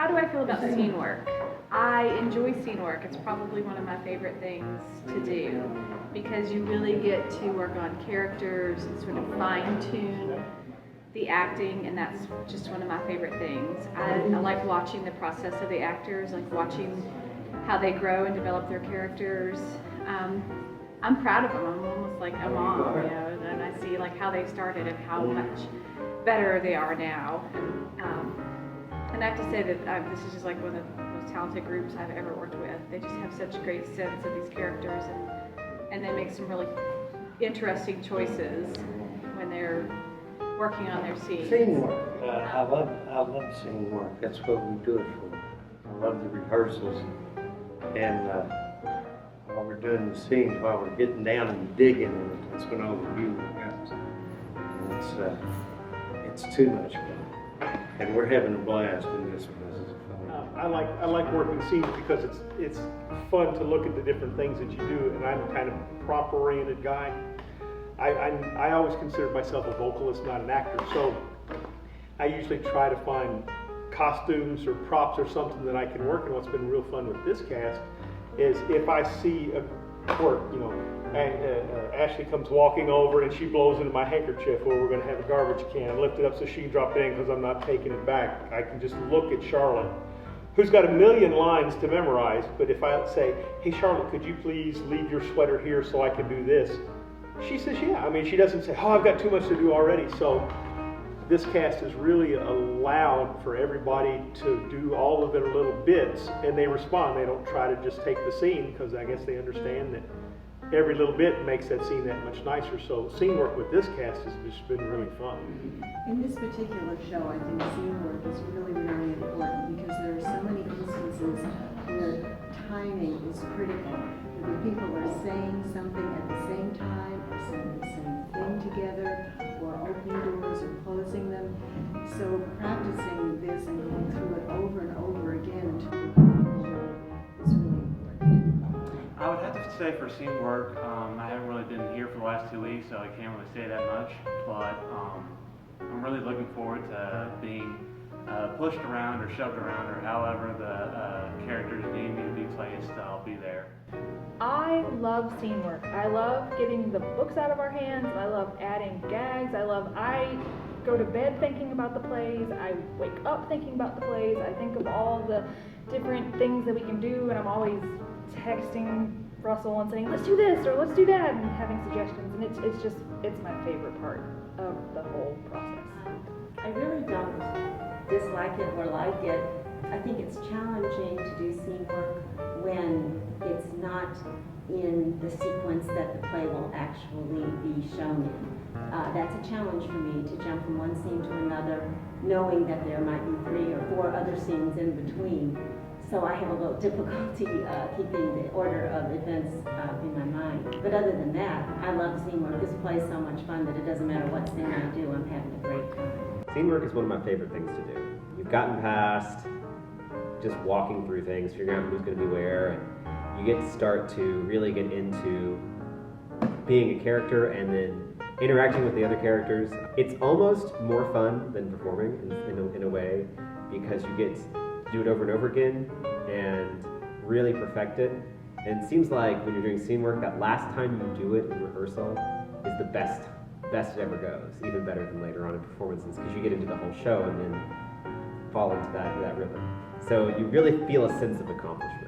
How do I feel about scene work? I enjoy scene work. It's probably one of my favorite things to do because you really get to work on characters and sort of fine-tune the acting, and that's just one of my favorite things. I like watching the process of the actors, like watching how they grow and develop their characters. I'm proud of them. I'm almost like a mom, you know, and I see like how they started and how much better they are now. And I have to say that this is just like one of the most talented groups I've ever worked with. They just have such a great sense of these characters, and they make some really interesting choices when they're working on their scenes. Scene work. I love scene work. That's what we do it for. I love the rehearsals. And while we're doing the scenes, while we're getting down and digging in it, that's when all the music comes. And it's too much fun. And we're having a blast in this one. This is fun. I like working scenes because it's fun to look at the different things that you do, and I'm kind of a prop-oriented guy. I always consider myself a vocalist, not an actor, so I usually try to find costumes or props or something that I can work. And what's been real fun with this cast is if I see a quirk, you know, Ashley comes walking over and she blows into my handkerchief, or we're going to have a garbage can, lift it up so she can drop it in because I'm not taking it back. I can just look at Charlotte, who's got a million lines to memorize, but if I say, hey Charlotte, could you please leave your sweater here so I can do this? She says, yeah. I mean, she doesn't say, oh, I've got too much to do already. So this cast has really allowed for everybody to do all of their little bits, and they respond. They don't try to just take the scene, because I guess they understand that every little bit makes that scene that much nicer. So scene work with this cast has just been really fun. In this particular show, I think scene work is really, really important because there are so many instances where timing is critical. Where people are saying something at the same time, or saying the same thing together, or opening doors or closing them. So practicing this and going through it over and over again until you become the show is really important. I would have to say for scene work, I haven't really been here for the last 2 weeks, so I can't really say that much, but I'm really looking forward to being pushed around or shoved around, or however the characters need me to be placed. I'll be there. I love scene work. I love getting the books out of our hands. I love adding gags. I go to bed thinking about the plays. I wake up thinking about the plays. I think of all the different things that we can do, and I'm always texting Russell and saying, let's do this or let's do that, and having suggestions. And it's my favorite part of the whole process. I really don't dislike it or like it. I think it's challenging to do scene work when it's not in the sequence that the play will actually be shown in. That's a challenge for me, to jump from one scene to another, knowing that there might be 3 or 4 other scenes in between. So I have a little difficulty keeping the order of events in my mind. But other than that, I love scene work. This play is so much fun that it doesn't matter what scene I do, I'm having a great time. Scene work is one of my favorite things to do. You've gotten past just walking through things, figuring out who's going to be where, and you get to start to really get into being a character and then interacting with the other characters. It's almost more fun than performing in a way, because you get to do it over and over again and really perfect it. And it seems like when you're doing scene work, that last time you do it in rehearsal is the best it ever goes, even better than later on in performances, because you get into the whole show and then fall into that rhythm. So you really feel a sense of accomplishment.